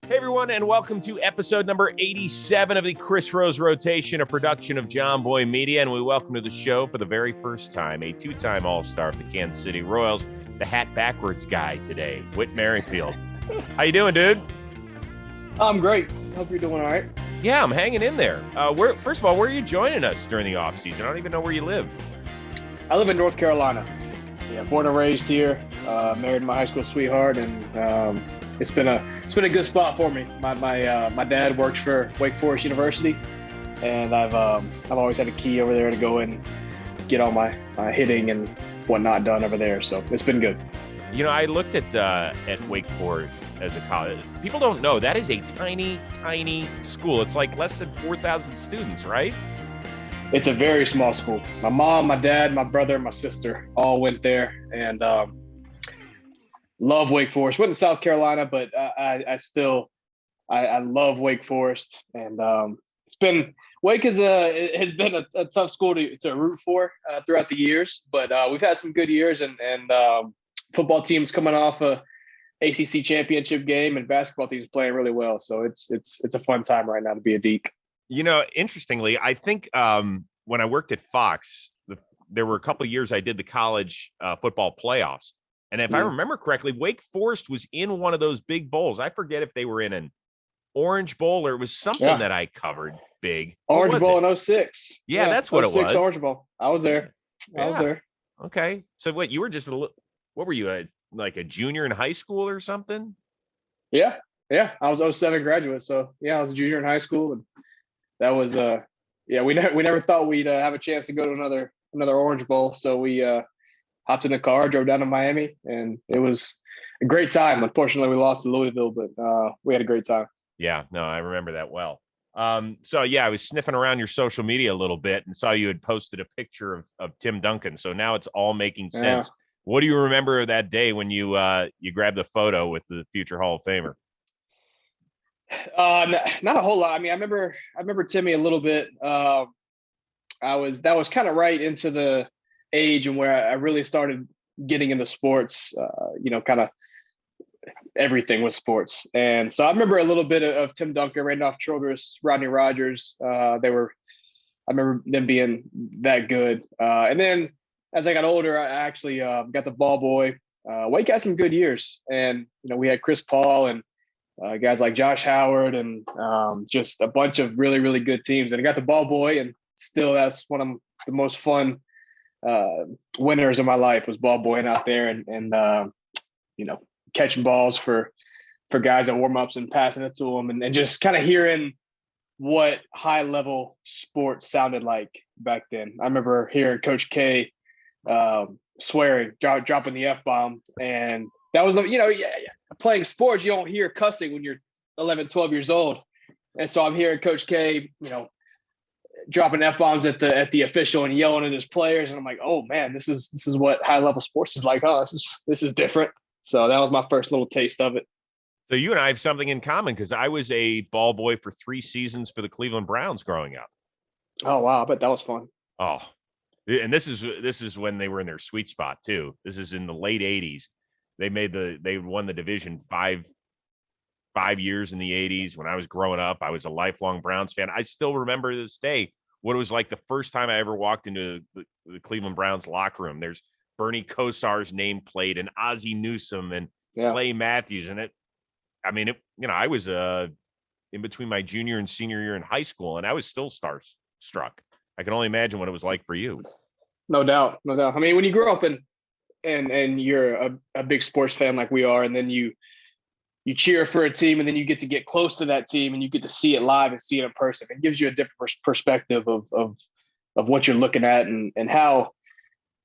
Hey, everyone, and welcome to episode number 87 of the Chris Rose Rotation, a production of JOMBOY Media. And we welcome to the show for the very first time a two-time All-Star of the Kansas City Royals, the hat backwards guy today, Whit Merrifield. How you doing, dude? I'm great. Hope you're doing all right. Yeah, I'm hanging in there. First of all, where are you joining us during the off-season? I don't even know where you live. I live in North Carolina. Yeah, born and raised here. Married my high school sweetheart, and it's been a good spot for me. My dad works for Wake Forest University, and I've always had a key over there to go and get all my hitting and whatnot done over there. So it's been good. You know, I looked at Wake Forest as a college. People don't know that is a tiny, tiny school. It's like less than 4,000 students, right? It's a very small school. My mom, my dad, my brother, and my sister all went there, and love Wake Forest. Went to South Carolina, but I still love Wake Forest, and Wake has been a tough school to root for throughout the years, but we've had some good years, and football teams coming off a ACC championship game, and basketball teams playing really well. So it's a fun time right now to be a Deke. You know, interestingly, I think when I worked at Fox, there were a couple of years I did the college football playoffs. And if I remember correctly, Wake Forest was in one of those big bowls. I forget if they were in an Orange Bowl or it was something that I covered big. Orange Bowl in 06. Yeah, that's what it was. Orange Bowl. I was there. I was there. Okay. So what, you were just what were you, like a junior in high school or something? Yeah. I was 07 graduate. So yeah, I was a junior in high school, and that was we never thought we'd have a chance to go to another Orange Bowl. So we hopped in the car, drove down to Miami, and it was a great time. Unfortunately, we lost to Louisville, but we had a great time. Yeah, no, I remember that well. So yeah, I was sniffing around your social media a little bit and saw you had posted a picture of Tim Duncan. So now it's all making sense. Yeah. What do you remember of that day when you grabbed the photo with the future Hall of Famer? Not a whole lot. I mean, I remember Timmy a little bit. That was kind of right into the age and where I really started getting into sports. Kind of everything was sports, and so I remember a little bit of Tim Duncan, Randolph Childress, Rodney Rogers. I remember them being that good. And then as I got older, I actually got the ball boy. Wake had some good years, and we had Chris Paul and guys like Josh Howard and just a bunch of really, really good teams. And I got the ball boy, and still that's one of the most fun winners of my life was ball boying out there and catching balls for guys at warm-ups and passing it to them and just kind of hearing what high level sports sounded like back then. I remember hearing Coach K swearing, dropping the F-bomb, and that was playing sports, you don't hear cussing when you're 11, 12 years old. And so I'm hearing Coach K, dropping F-bombs at the official and yelling at his players. And I'm like, oh man, this is what high level sports is like. Oh, this is different. So that was my first little taste of it. So you and I have something in common because I was a ball boy for 3 seasons for the Cleveland Browns growing up. Oh, wow. I bet that was fun. Oh, and this is when they were in their sweet spot too. This is in the late 80s. They won the division five years in the 80s. When I was growing up, I was a lifelong Browns fan. I still remember to this day what it was like the first time I ever walked into the Cleveland Browns locker room. There's Bernie Kosar's nameplate and Ozzie Newsome and Clay Matthews. And I was in between my junior and senior year in high school, and I was still starstruck. I can only imagine what it was like for you. No doubt. I mean, when you grow up and you're a big sports fan like we are, and then you cheer for a team, and then you get close to that team and you get to see it live and see it in person. It gives you a different perspective of what you're looking at and how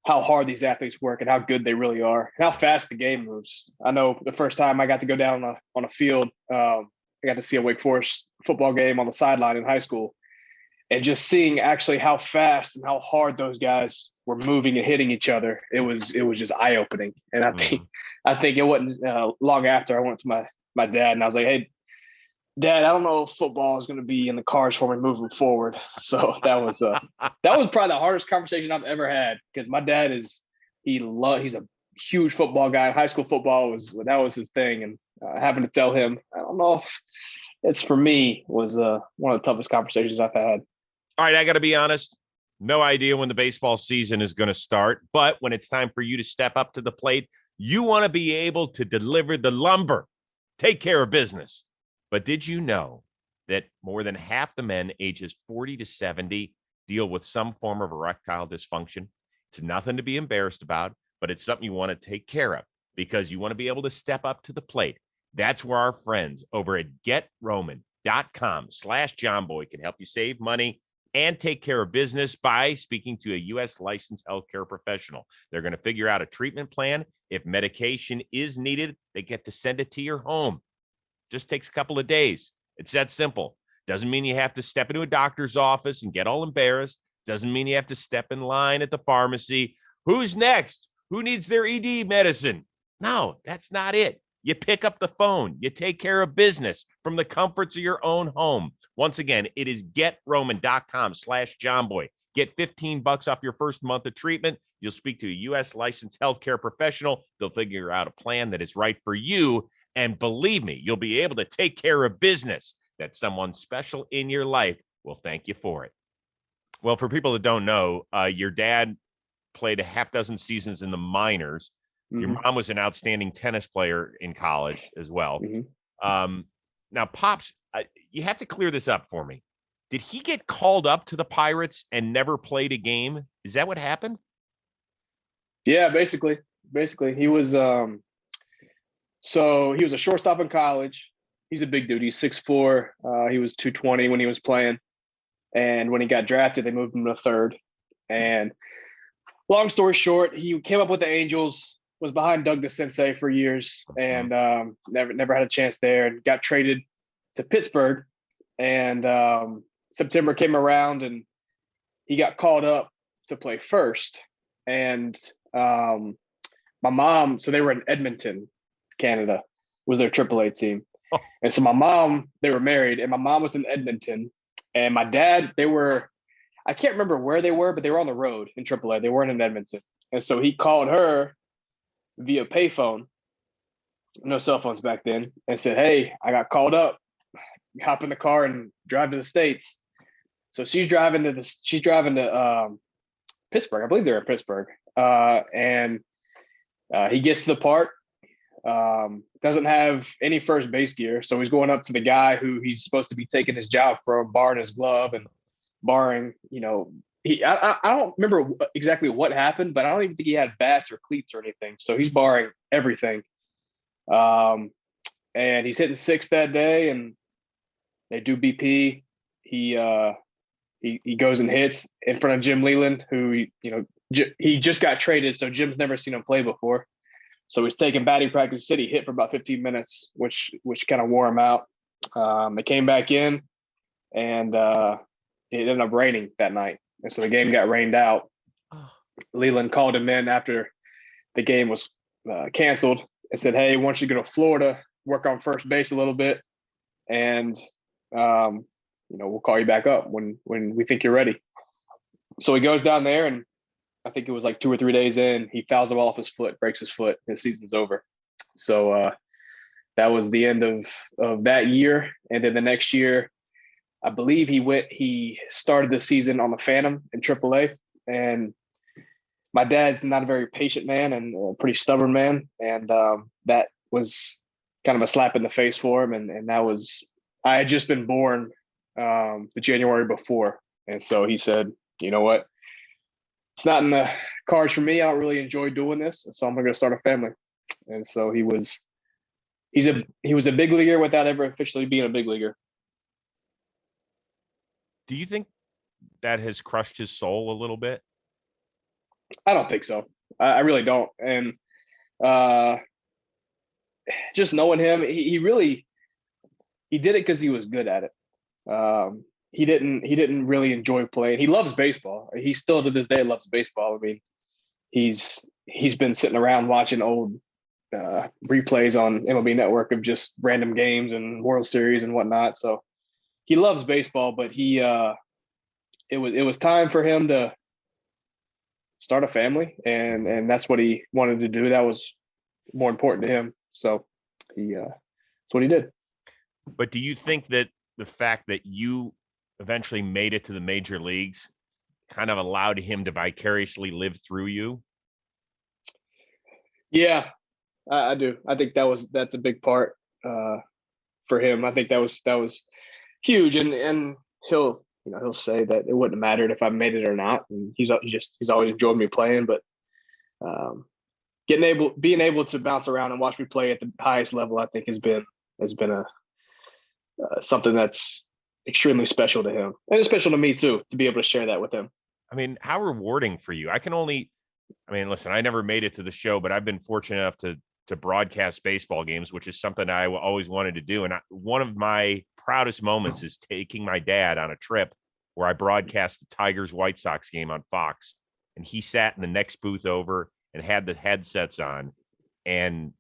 hard these athletes work and how good they really are and how fast the game moves. I know the first time I got to go down on a field, I got to see a Wake Forest football game on the sideline in high school, and just seeing actually how fast and how hard those guys were moving and hitting each other. It was just eye-opening. And I think it wasn't long after I went to my dad and I was like, hey, Dad, I don't know if football is going to be in the cards for me moving forward. So that was probably the hardest conversation I've ever had, because my dad he's a huge football guy. High school football was his thing. And having to tell him, I don't know if it's for me, was one of the toughest conversations I've had. All right, I got to be honest. No idea when the baseball season is going to start, but when it's time for you to step up to the plate, you want to be able to deliver the lumber, take care of business. But did you know that more than half the men ages 40 to 70 deal with some form of erectile dysfunction? It's nothing to be embarrassed about, but it's something you want to take care of because you want to be able to step up to the plate. That's where our friends over at GetRoman.com/JOMBOY can help you save money and take care of business by speaking to a U.S. licensed healthcare professional. They're going to figure out a treatment plan. If medication is needed, they get to send it to your home. Just takes a couple of days. It's that simple. Doesn't mean you have to step into a doctor's office and get all embarrassed. Doesn't mean you have to step in line at the pharmacy. Who's next? Who needs their ED medicine? No, that's not it. You pick up the phone. You take care of business from the comforts of your own home. Once again, it is GetRoman.com/JOMBOY. Get $15 off your first month of treatment. You'll speak to a U.S. licensed healthcare professional. They'll figure out a plan that is right for you. And believe me, you'll be able to take care of business that someone special in your life will thank you for it. Well, for people that don't know, your dad played a half dozen seasons in the minors. Your mom was an outstanding tennis player in college as well. Now, Pops, you have to clear this up for me. Did he get called up to the Pirates and never played a game? Is that what happened? Yeah, basically. He was so he was a shortstop in college. He's a big dude. He's 6'4". He was 220 when he was playing. And when he got drafted, they moved him to third. And long story short, he came up with the Angels, was behind Doug DeCinces for years, and never had a chance there, and got traded to Pittsburgh. And September came around, and he got called up to play first. And my mom, so they were in Edmonton, Canada, was their AAA team. And so my mom, they were married, and my mom was in Edmonton, and my dad, I can't remember where they were, but they were on the road in AAA. They weren't in Edmonton. And so he called her via payphone, no cell phones back then, and said, "Hey, I got called up. Hop in the car and drive to the States." So she's driving to Pittsburgh. I believe they're in Pittsburgh. And he gets to the park, doesn't have any first base gear. So he's going up to the guy who he's supposed to be taking his job from, barring his glove and barring, I don't remember exactly what happened, but I don't even think he had bats or cleats or anything. So he's barring everything. And he's hitting sixth that day, and they do BP. He goes and hits in front of Jim Leland, who, he just got traded. So Jim's never seen him play before. So he's taking batting practice. Said he hit for about 15 minutes, which kind of wore him out. They came back in, and it ended up raining that night. And so the game got rained out. Leland called him in after the game was canceled and said, "Hey, I want you to go to Florida, work on first base a little bit, and we'll call you back up when we think you're ready." So he goes down there, and I think it was like 2 or 3 days in, he fouls the ball off his foot, breaks his foot, his season's over. So that was the end of that year. And then the next year, I believe he started the season on the Phantom in AAA. And my dad's not a very patient man and a pretty stubborn man. And that was kind of a slap in the face for him. And that was, I had just been born the January before. And so he said, "You know what? It's not in the cards for me. I don't really enjoy doing this. So I'm going to start a family." And so he was a big leaguer without ever officially being a big leaguer. Do you think that has crushed his soul a little bit? I don't think so. I really don't. And just knowing him, he did it because he was good at it. He didn't really enjoy playing. He loves baseball. He still to this day loves baseball. I mean, he's been sitting around watching old replays on MLB Network of just random games and World Series and whatnot. So he loves baseball, but it was time for him to start a family, and that's what he wanted to do. That was more important to him. So he what he did. But do you think that the fact that you eventually made it to the major leagues kind of allowed him to vicariously live through you? Yeah, I do. I think that's a big part for him. I think that was huge, and he'll say that it wouldn't have mattered if I made it or not, and he's always enjoyed me playing, but being able to bounce around and watch me play at the highest level, I think has been a something that's extremely special to him, and it's special to me too, to be able to share that with him. I mean, how rewarding for you. Listen, I never made it to the show, but I've been fortunate enough to broadcast baseball games, which is something I always wanted to do. And one of my proudest moments is taking my dad on a trip where I broadcast the Tigers White Sox game on Fox, and he sat in the next booth over and had the headsets on, and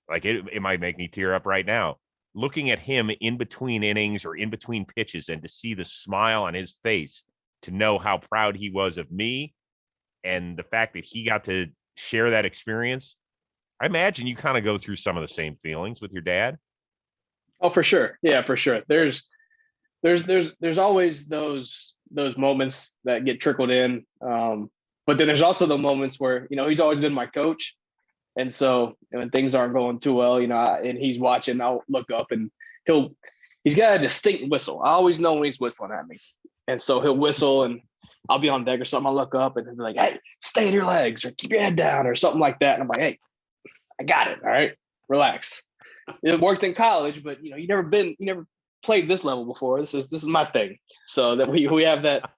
like it might make me tear up right now looking at him in between innings or in between pitches, and to see the smile on his face, to know how proud he was of me and the fact that he got to share that experience. I imagine you kind of go through some of the same feelings with your dad. Oh, for sure. Yeah, for sure. There's always those moments that get trickled in. But then there's also the moments where, he's always been my coach. And so when things aren't going too well, and he's watching, I'll look up and he's got a distinct whistle. I always know when he's whistling at me. And so he'll whistle and I'll be on deck or something. I'll look up and he'll be like, "Hey, stay in your legs," or "Keep your head down," or something like that. And I'm like, "Hey, I got it. All right, relax." It worked in college, but you never played this level before. This is my thing. So that we have that.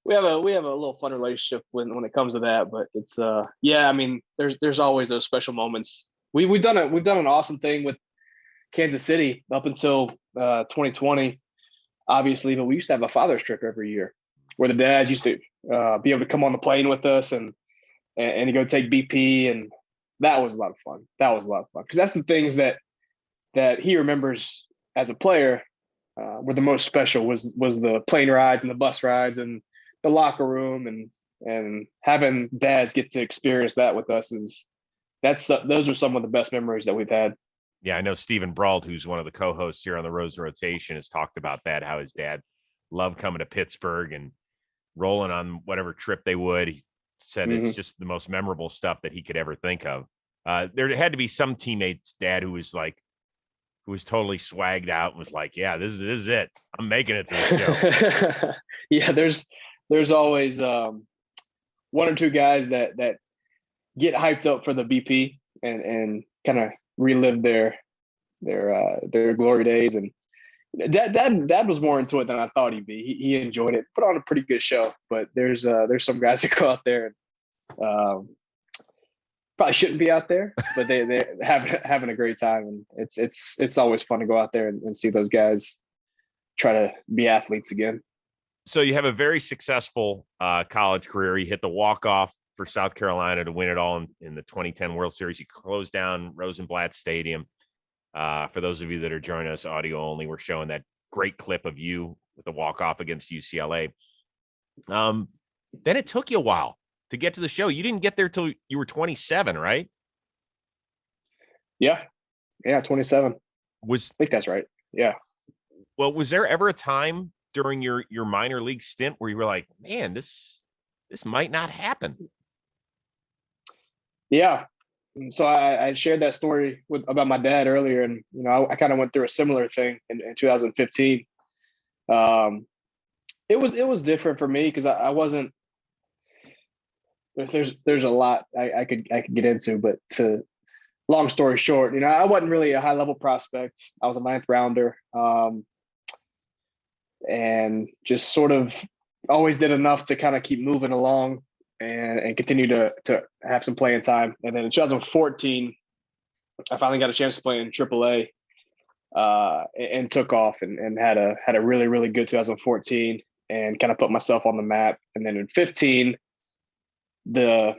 We have a little fun relationship when it comes to that, but it's I mean, there's always those special moments. We've done an awesome thing with Kansas City up until 2020, obviously, but we used to have a father's trip every year where the dads used to be able to come on the plane with us and to go take BP, and that was a lot of fun. Because that's the things that he remembers as a player were the most special was the plane rides and the bus rides and the locker room, and having dads get to experience that with us those are some of the best memories that we've had. Yeah, I know Stephen Brault, who's one of the co-hosts here on the Rose Rotation, has talked about that, how his dad loved coming to Pittsburgh and rolling on whatever trip they would. He said it's just the most memorable stuff that he could ever think of. There had to be some teammate's dad who was totally swagged out and was like, "Yeah, this is it. I'm making it to the show." Yeah, there's always one or two guys that get hyped up for the BP and kind of relive their glory days. And dad was more into it than I thought he'd be. He enjoyed it, put on a pretty good show. But there's some guys that go out there and probably shouldn't be out there, but they're having a great time, and it's always fun to go out there and see those guys try to be athletes again. So you have a very successful college career. You hit the walk-off for South Carolina to win it all in the 2010 World Series. You closed down Rosenblatt Stadium. For those of you that are joining us audio only, we're showing that great clip of you with the walk-off against UCLA. Then it took you a while to get to the show. You didn't get there till you were 27, right? Yeah, 27. I think that's right. Yeah. Well, was there ever a time during your minor league stint where you were like, "Man, this might not happen"? Yeah. So I shared that story about my dad earlier, and I kind of went through a similar thing in 2015. It was different for me because I wasn't. There's a lot I could get into, but long story short, I wasn't really a high level prospect. I was a 9th rounder, and just sort of always did enough to kind of keep moving along and continue to have some playing time. And then in 2014, I finally got a chance to play in AAA, and took off and had a really, really good 2014 and kind of put myself on the map. And then in 15, the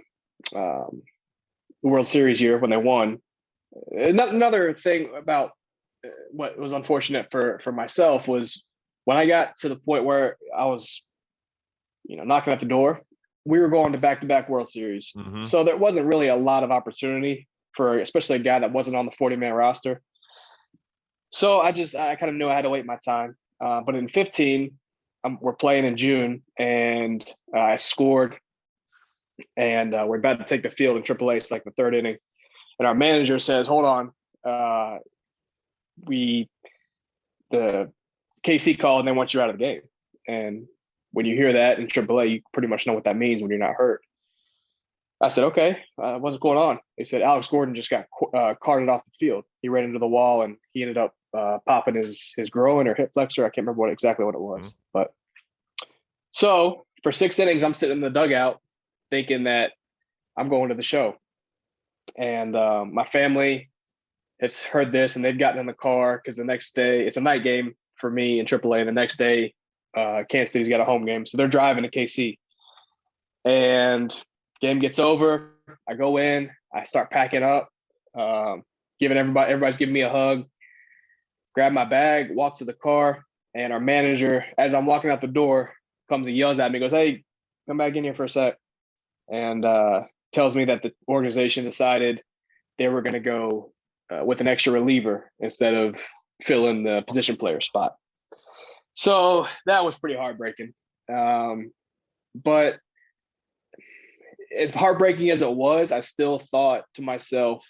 World Series year when they won. Another thing about what was unfortunate for myself was when I got to the point where I was, knocking at the door, we were going to back-to-back World Series. Mm-hmm. So there wasn't really a lot of opportunity for, especially a guy that wasn't on the 40-man roster. So I kind of knew I had to wait my time. But in 15, we're playing in June, and I scored, and we're about to take the field in AAA. It's like the third inning, and our manager says, "Hold on, the KC called and they want you out of the game." And when you hear that in AAA, you pretty much know what that means when you're not hurt. I said, okay, what's going on? They said Alex Gordon just got carted off the field. He ran into the wall and he ended up popping his groin or hip flexor. I can't remember exactly what it was. Mm-hmm. But so for 6 innings, I'm sitting in the dugout thinking that I'm going to the show. And my family has heard this and they've gotten in the car because the next day, it's a night game for me in AAA. And the next day, Kansas City's got a home game. So they're driving to KC. And game gets over. I go in. I start packing up, giving everybody's giving me a hug. Grab my bag, walk to the car, and our manager, as I'm walking out the door, comes and yells at me, goes, "Hey, come back in here for a sec," and tells me that the organization decided they were going to go with an extra reliever instead of filling the position player spot. So that was pretty heartbreaking. But as heartbreaking as it was, I still thought to myself,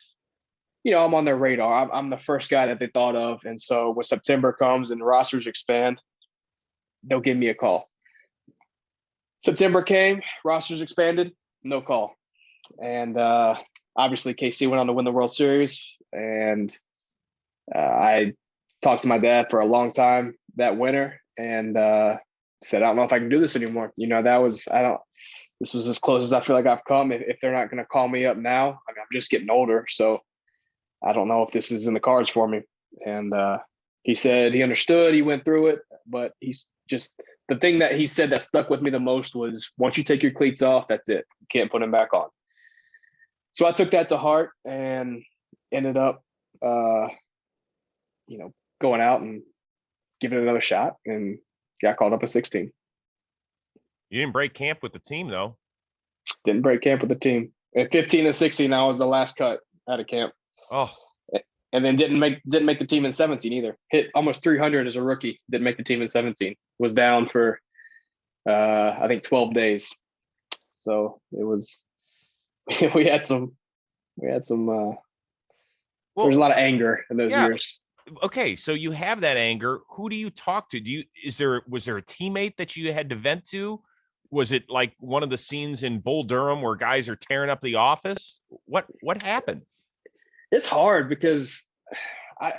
I'm on their radar. I'm the first guy that they thought of. And so when September comes and the rosters expand, they'll give me a call. September came, rosters expanded, no call. And obviously KC went on to win the World Series. And I talked to my dad for a long time that winter and said, I don't know if I can do this anymore. This was as close as I feel like I've come. If they're not going to call me up now, I mean, I'm just getting older. So I don't know if this is in the cards for me. And he said he understood, he went through it, but he's just, the thing that he said that stuck with me the most was, once you take your cleats off, that's it. You can't put them back on. So I took that to heart and ended up, going out and giving it another shot and got called up at 16. You didn't break camp with the team, though. Didn't break camp with the team. At 15 and 16, I was the last cut out of camp. Oh. And then didn't make the team in 17 either. Hit almost 300 as a rookie. Didn't make the team in 17. Was down for I think 12 days. So it was we had some there's a lot of anger in those years. Okay, so you have that anger. Who do you talk to? Was there a teammate that you had to vent to? Was it like one of the scenes in Bull Durham where guys are tearing up the office? What happened? It's hard because I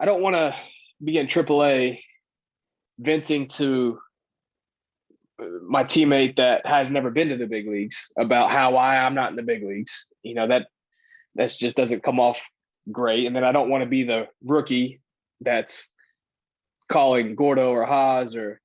don't want to be in AAA venting to my teammate that has never been to the big leagues about why I'm not in the big leagues. That just doesn't come off great. And then I don't want to be the rookie that's calling Gordo or Haas or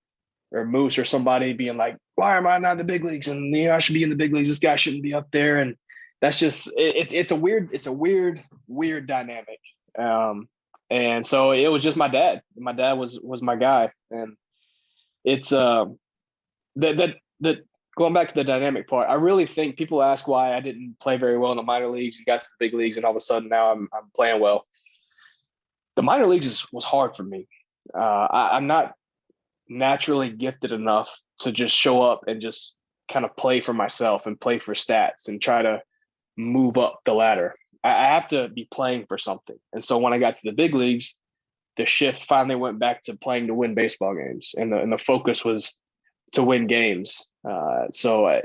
Moose or somebody being like, why am I not in the big leagues? And I should be in the big leagues. This guy shouldn't be up there. And that's just, it's a weird dynamic. And so it was just my dad. My dad was my guy. And it's that going back to the dynamic part, I really think people ask why I didn't play very well in the minor leagues and got to the big leagues, and all of a sudden now I'm playing well. The minor leagues was hard for me. I'm not naturally gifted enough to just show up and just kind of play for myself and play for stats and try to move up the ladder. I have to be playing for something. And so when I got to the big leagues, the shift finally went back to playing to win baseball games, and the focus was to win games. So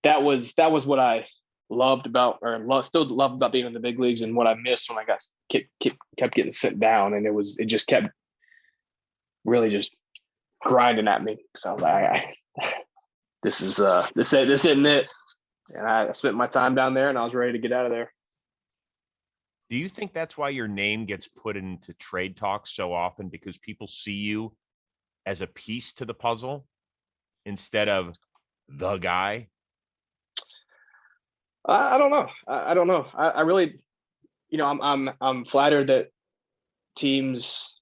that was what I loved about, still love about being in the big leagues, and what I missed when I kept getting sent down, and it just kept really just grinding at me. So I was like, this isn't it. And I spent my time down there, and I was ready to get out of there. Do you think that's why your name gets put into trade talks so often, because people see you as a piece to the puzzle instead of the guy? I don't know. I don't know. I really, I'm flattered that teams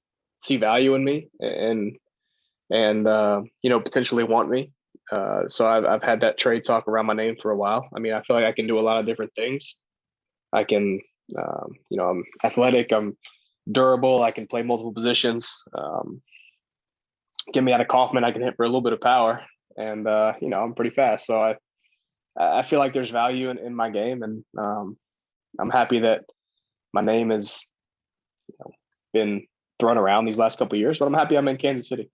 see value in me and potentially want me. So I've had that trade talk around my name for a while. I mean, I feel like I can do a lot of different things. I can, I'm athletic. I'm durable. I can play multiple positions. Get me out of Kaufman, I can hit for a little bit of power, and I'm pretty fast. So I feel like there's value in my game, and I'm happy that my name has been thrown around these last couple of years. But I'm happy I'm in Kansas City.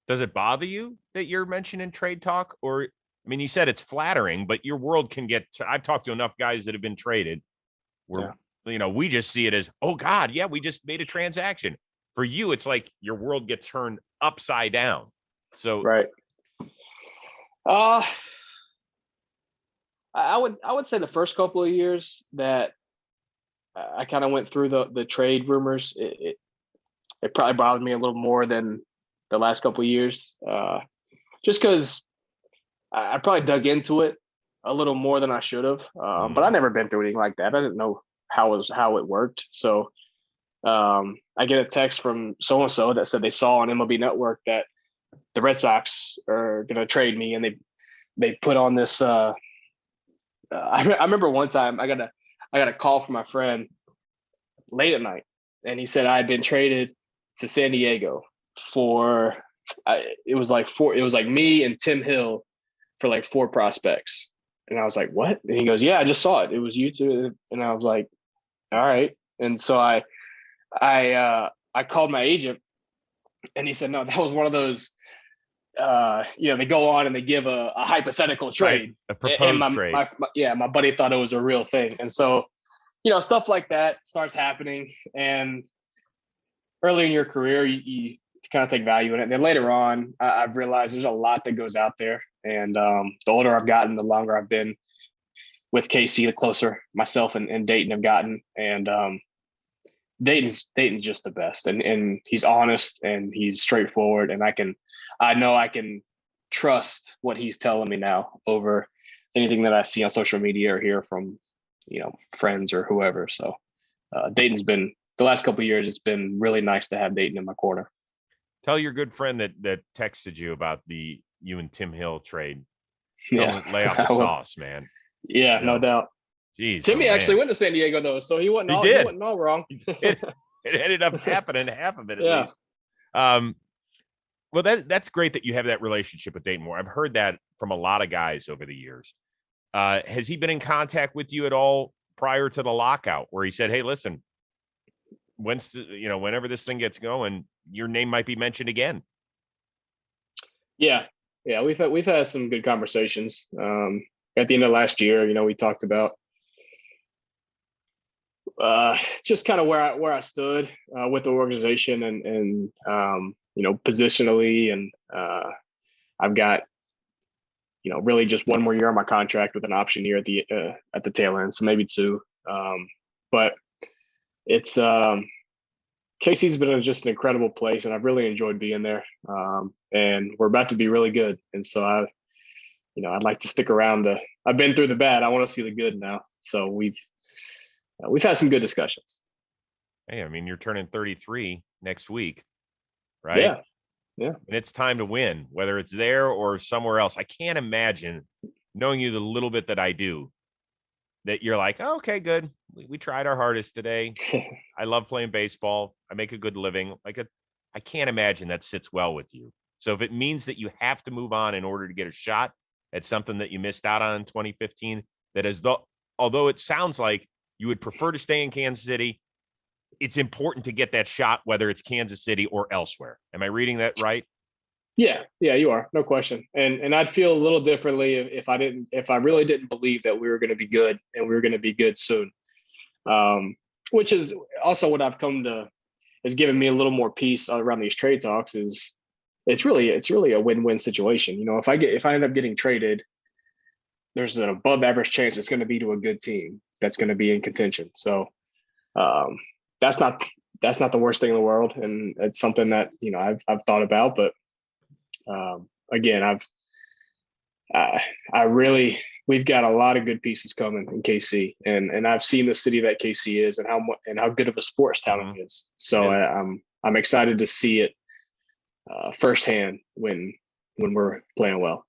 Does it bother you that you're mentioned in trade talk? Or, I mean, you said it's flattering, but your world can get I've talked to enough guys that have been traded where, we just see it as, oh God, yeah, we just made a transaction. For you, it's like your world gets turned upside down. So, right. I would say the first couple of years that I kind of went through the trade rumors, it probably bothered me a little more than the last couple of years, just because I probably dug into it a little more than I should have. But I never been through anything like that. I didn't know how it worked. So I get a text from so and so that said they saw on MLB Network that the Red Sox are going to trade me, and they put on this. I remember one time I got a call from my friend late at night, and he said I had been traded to San Diego for it was like me and Tim Hill for like 4 prospects. And I was like, what? And he goes, yeah, I just saw it. It was you two. And I was like, all right. And so I called my agent, and he said, no, that was one of those, they go on and they give a hypothetical trade, right, a proposed trade. My buddy thought it was a real thing. And so, stuff like that starts happening. And early in your career, you kind of take value in it. And then later on, I've realized there's a lot that goes out there. And the older I've gotten, the longer I've been with KC, the closer myself and Dayton have gotten. And Dayton's just the best. And he's honest and he's straightforward. And I know I can trust what he's telling me now over anything that I see on social media or hear from, friends or whoever. So Dayton's been, the last couple of years, it's been really nice to have Dayton in my corner. Tell your good friend that texted you about you and Tim Hill trade. Yeah. Lay off the sauce, man. Yeah, no doubt. Jeez, Timmy actually went to San Diego though, so he wasn't all wrong. It ended up happening, half of it at least. Well, that's great that you have that relationship with Dayton Moore. I've heard that from a lot of guys over the years. Has he been in contact with you at all prior to the lockout, where he said, "Hey, listen, whenever this thing gets going, your name might be mentioned again"? Yeah, we've had some good conversations. At the end of last year, we talked about just kind of where I stood with the organization and positionally, and I've got really just one more year on my contract with an option year at the tail end, so maybe 2. But it's KC's been just an incredible place, and I've really enjoyed being there. And we're about to be really good, and so I'd like to stick around. I've been through the bad. I want to see the good now. So we've had some good discussions. Hey, I mean, you're turning 33 next week, right? Yeah. And it's time to win, whether it's there or somewhere else. I can't imagine, knowing you the little bit that I do, that you're like, oh, okay, good. We tried our hardest today. I love playing baseball. I make a good living. I can't imagine that sits well with you. So if it means that you have to move on in order to get a shot at something that you missed out on in 2015, although it sounds like you would prefer to stay in Kansas City, it's important to get that shot, whether it's Kansas City or elsewhere. Am I reading that right? Yeah, you are. No question. And I'd feel a little differently if I really didn't believe that we were going to be good and we were going to be good soon. Which is also what I've come to has given me a little more peace around these trade talks. Is it's really a win-win situation. If I end up getting traded, there's an above average chance it's going to be to a good team that's going to be in contention. So that's not the worst thing in the world, and it's something that I've thought about. But again, we've got a lot of good pieces coming in KC, and I've seen the city that KC is and how good of a sports town it is. So I'm excited to see it firsthand when we're playing well.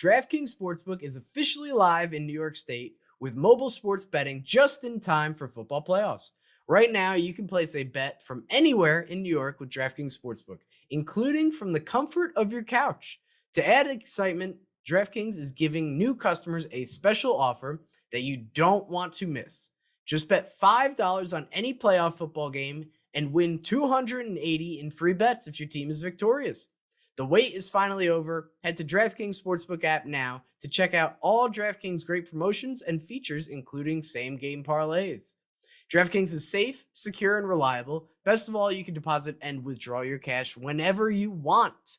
DraftKings Sportsbook is officially live in New York State with mobile sports betting just in time for football playoffs. Right now, you can place a bet from anywhere in New York with DraftKings Sportsbook, including from the comfort of your couch. To add excitement, DraftKings is giving new customers a special offer that you don't want to miss. Just bet $5 on any playoff football game and win $280 in free bets if your team is victorious. The wait is finally over. Head to DraftKings Sportsbook app now to check out all DraftKings great promotions and features, including same-game parlays. DraftKings is safe, secure, and reliable. Best of all, you can deposit and withdraw your cash whenever you want.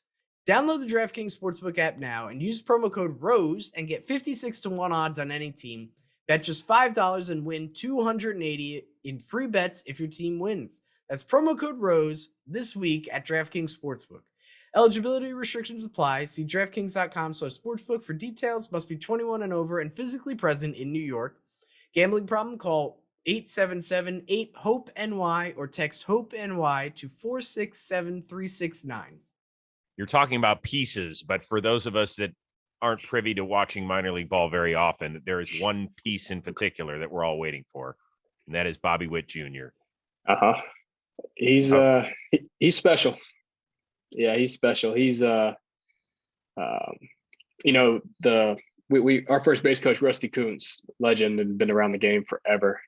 Download the DraftKings Sportsbook app now and use promo code ROSE and get 56-1 odds on any team. Bet just $5 and win $280 in free bets if your team wins. That's promo code ROSE this week at DraftKings Sportsbook. Eligibility restrictions apply. See DraftKings.com/sportsbook for details. Must be 21 and over and physically present in New York. Gambling problem? Call 877-8-HOPE-NY or text HOPE-NY to 467-369. You're talking about pieces, but for those of us that aren't privy to watching minor league ball very often, there is one piece in particular that we're all waiting for, and that is Bobby Witt Jr. He's special. Yeah, he's special. He's our first base coach, Rusty Kuntz, legend and been around the game forever.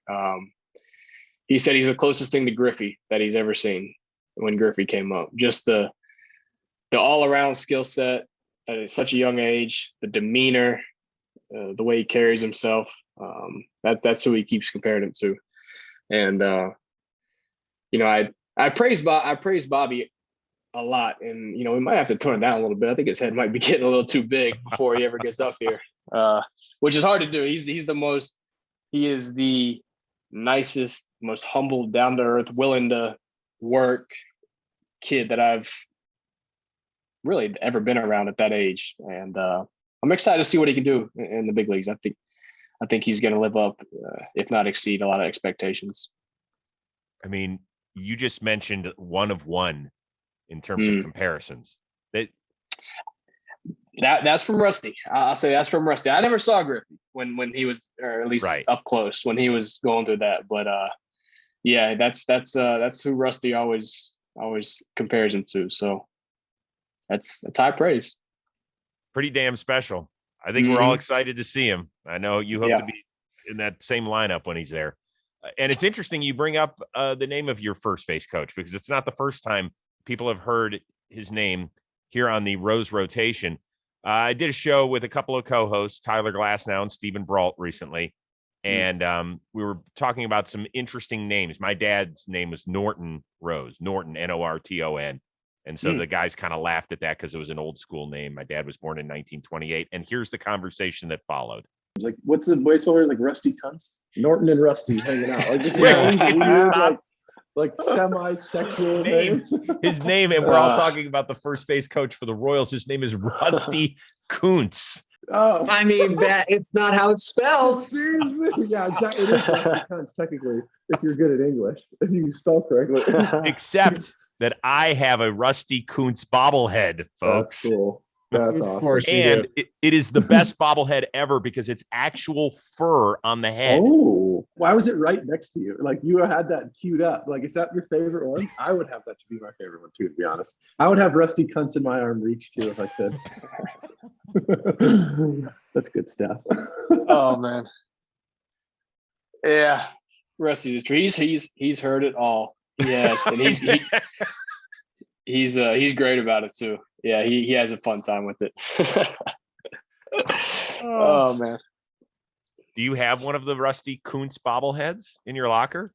He said he's the closest thing to Griffey that he's ever seen when Griffey came up. Just the all-around skill set at such a young age, the demeanor, the way he carries himself. That's who he keeps comparing him to. And I praise Bobby a lot, and we might have to tone it down a little bit. I think his head might be getting a little too big before he ever gets up here, which is hard to do. He is the nicest, most humble, down to earth, willing to work kid that I've really ever been around at that age, and I'm excited to see what he can do in the big leagues. I think he's going to live up, if not exceed, a lot of expectations. I mean, you just mentioned one of one in terms of comparisons. That's from Rusty. I'll say that's from Rusty. I never saw Griffey when he was, or at least up close when he was going through that. But yeah, that's who Rusty always compares him to. So that's high praise. Pretty damn special. I think we're all excited to see him. I know you hope to be in that same lineup when he's there. And it's interesting you bring up the name of your first base coach, because it's not the first time people have heard his name here on the Rose Rotation. I did a show with a couple of co-hosts, Tyler Glasnow and Stephen Brault, recently, and we were talking about some interesting names. My dad's name was Norton Rose, Norton, Norton. And so the guys kind of laughed at that because it was an old school name. My dad was born in 1928. And here's the conversation that followed. It's like, what's the baseball player? Like Rusty Kuntz? Norton and Rusty hanging out. Like, this is weird, like semi-sexual names. His name, and we're all talking about the first base coach for the Royals. His name is Rusty Kuntz. Oh, I mean, that it's not how it's spelled. Yeah, exactly. It is Rusty Kuntz, technically, if you're good at English, if you spell correctly. Except that I have a Rusty Kuntz bobblehead, folks. That's cool. That's awesome. Of course, and it is the best bobblehead ever because it's actual fur on the head. Oh, why was it right next to you? Like, you had that queued up. Like, is that your favorite one? I would have that to be my favorite one too, to be honest. I would have Rusty Kuntz in my arm reach too if I could. That's good stuff. Oh man. Yeah. Rusty, he's heard it all. Yes, and he's great about it too. Yeah, he has a fun time with it. Oh man. Do you have one of the Rusty Kuntz bobbleheads in your locker?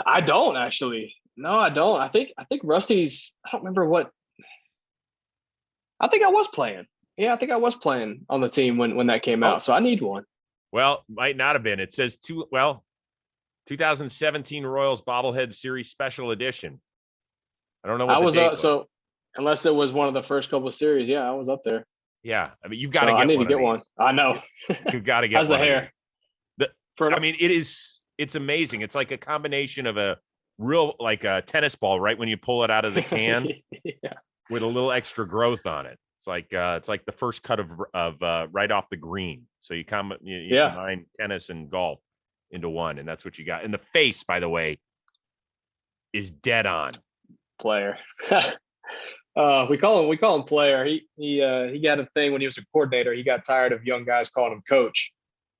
I don't actually. No, I don't. I think Rusty's, I don't remember what. I think I was playing. Yeah, I think I was playing on the team when that came out. So I need one. Well, might not have been. It says 2017 Royals bobblehead series special edition. I don't know what I was was. So unless it was one of the first couple of series, yeah, I was up there. Yeah, I mean, you've got to get. I need one to get one. I know. You've got to get. How's one the hair? I mean, it's amazing. It's like a combination of a real, like a tennis ball, right? When you pull it out of the can, with a little extra growth on it. It's like the first cut of right off the green. So you combine tennis and golf. into one, and that's what you got. And the face, by the way, is dead on. Player. We call him player. He got a thing when he was a coordinator. He got tired of young guys calling him coach,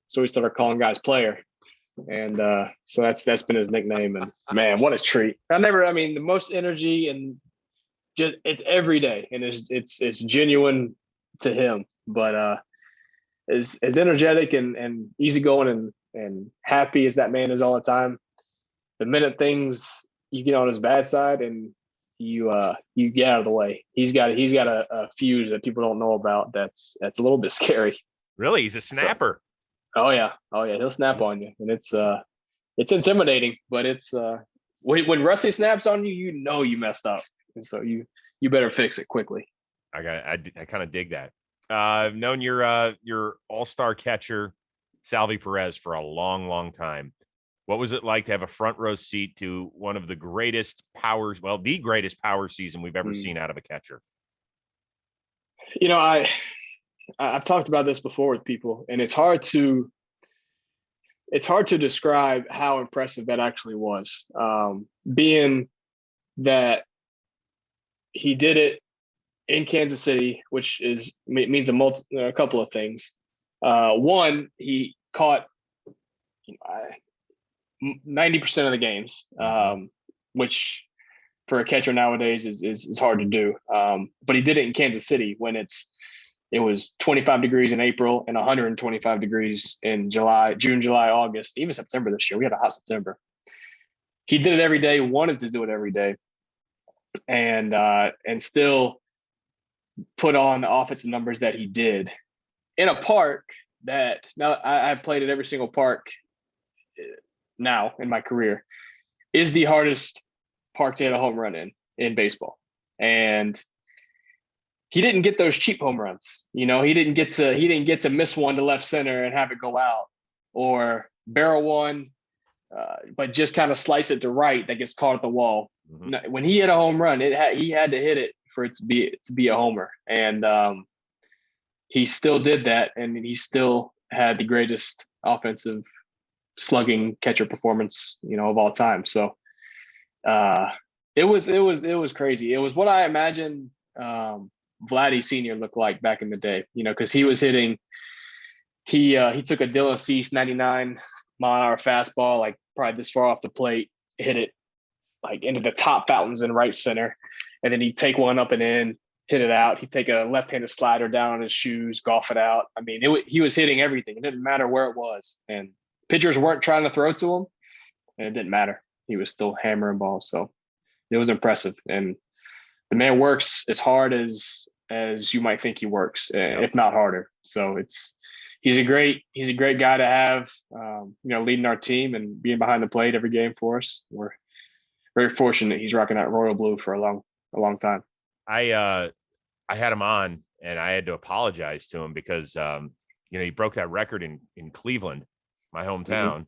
so he started calling guys player. And so that's been his nickname. And man, what a treat! The most energy, and just it's every day, and it's genuine to him. But as energetic and easygoing and happy as that man is all the time, the minute things you get on his bad side and you get out of the way, he's got a fuse that people don't know about. That's a little bit scary. Really, he's a snapper. Oh yeah, he'll snap on you, and it's intimidating. But it's when Rusty snaps on you, you know you messed up, and so you better fix it quickly. I kind of dig that. I've known your all-star catcher, Salvador Perez, for a long, long time. What was it like to have a front row seat to one of the greatest powers, the greatest power season we've ever seen out of a catcher? You know, I've talked about this before with people, and it's hard to describe how impressive that actually was. Being that he did it in Kansas City, which means a couple of things. One, he caught 90% of the games, which for a catcher nowadays is hard to do. But he did it in Kansas City when it was 25 degrees in April and 125 degrees in June, July, August, even September this year. We had a hot September. He did it every day, wanted to do it every day, and still put on the offensive numbers that he did in a park that now I've played at every single park now in my career, is the hardest park to hit a home run in baseball. And he didn't get those cheap home runs. You know, he didn't get to miss one to left center and have it go out, or barrel one, but just kind of slice it to right that gets caught at the wall. Mm-hmm. When he hit a home run, he had to hit it for it to be a homer. And he still did that, and he still had the greatest offensive slugging catcher performance, of all time. So it was crazy. It was what I imagined Vladdy Sr. looked like back in the day, because he was hitting, he took a Dylan Cease 99-mile-an-hour fastball, like probably this far off the plate, hit it like into the top fountains in right center. And then he'd take one up and in, hit it out. He'd take a left-handed slider down on his shoes, golf it out. I mean, he was hitting everything. It didn't matter where it was. And pitchers weren't trying to throw to him, and it didn't matter. He was still hammering balls. So it was impressive. And the man works as hard as you might think he works, if not harder. So he's a great guy to have, leading our team and being behind the plate every game for us. We're very fortunate he's rocking that royal blue for a long time. I had him on, and I had to apologize to him because he broke that record in Cleveland, my hometown,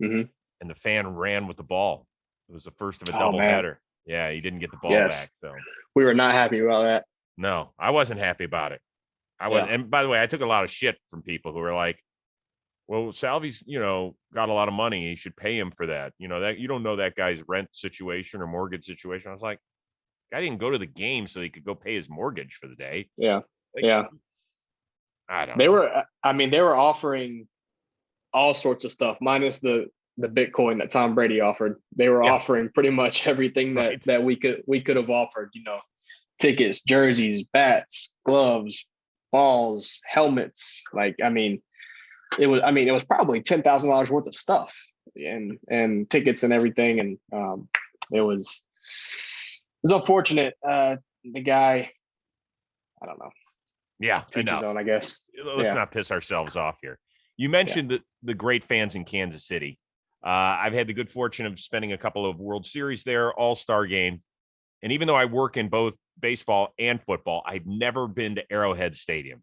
mm-hmm. and the fan ran with the ball. It was the first of a doubleheader. Yeah, he didn't get the ball back. So we were not happy about that. No, I wasn't happy about it. I wasn't. And by the way, I took a lot of shit from people who were like, well, Salvy's, got a lot of money. You should pay him for that. That you don't know that guy's rent situation or mortgage situation. I was like, guy didn't go to the game so he could go pay his mortgage for the day. Yeah. Yeah. I don't know. They were offering all sorts of stuff, minus the Bitcoin that Tom Brady offered. They were offering pretty much everything that we could have offered, tickets, jerseys, bats, gloves, balls, helmets. It was probably $10,000 worth of stuff and tickets and everything. And it was unfortunate. The guy, I don't know. Yeah. To his own, I guess. Let's not piss ourselves off here. You mentioned the great fans in Kansas City. I've had the good fortune of spending a couple of World Series there, All-Star game. And even though I work in both baseball and football, I've never been to Arrowhead Stadium.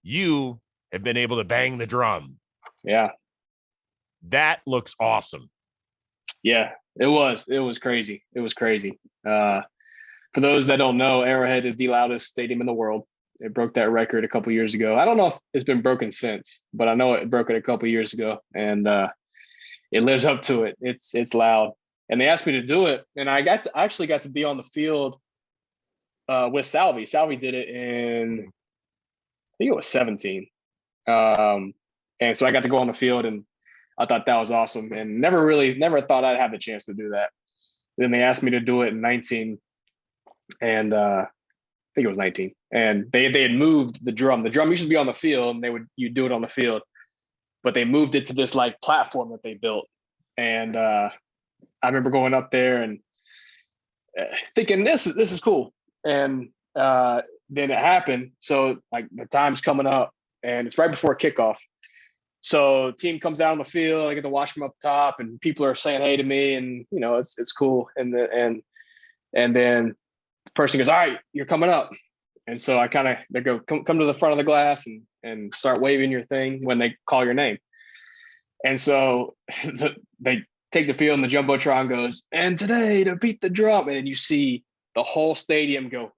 You have been able to bang the drum. Yeah. That looks awesome. Yeah, it was crazy. It was crazy. For those that don't know, Arrowhead is the loudest stadium in the world. It broke that record a couple years ago. I don't know if it's been broken since, but I know it broke it a couple years ago, and it lives up to it. It's loud. And they asked me to do it, and I actually got to be on the field with Salvi. Salvi did it in, I think it was 17. And so I got to go on the field, and I thought that was awesome, and never thought I'd have the chance to do that. Then they asked me to do it in 19, and I think it was 19. And they had moved the drum. The drum used to be on the field, and you do it on the field, but they moved it to this like platform that they built. And I remember going up there and thinking this is cool. And then it happened. So like the time's coming up, and it's right before kickoff. So team comes out on the field. I get to watch them up top, and people are saying hey to me, and you know it's cool. And then the person goes, "All right, you're coming up." And so they go come to the front of the glass and start waving your thing when they call your name. And so they take the field, and the jumbotron goes, "And today to beat the drum," and you see the whole stadium go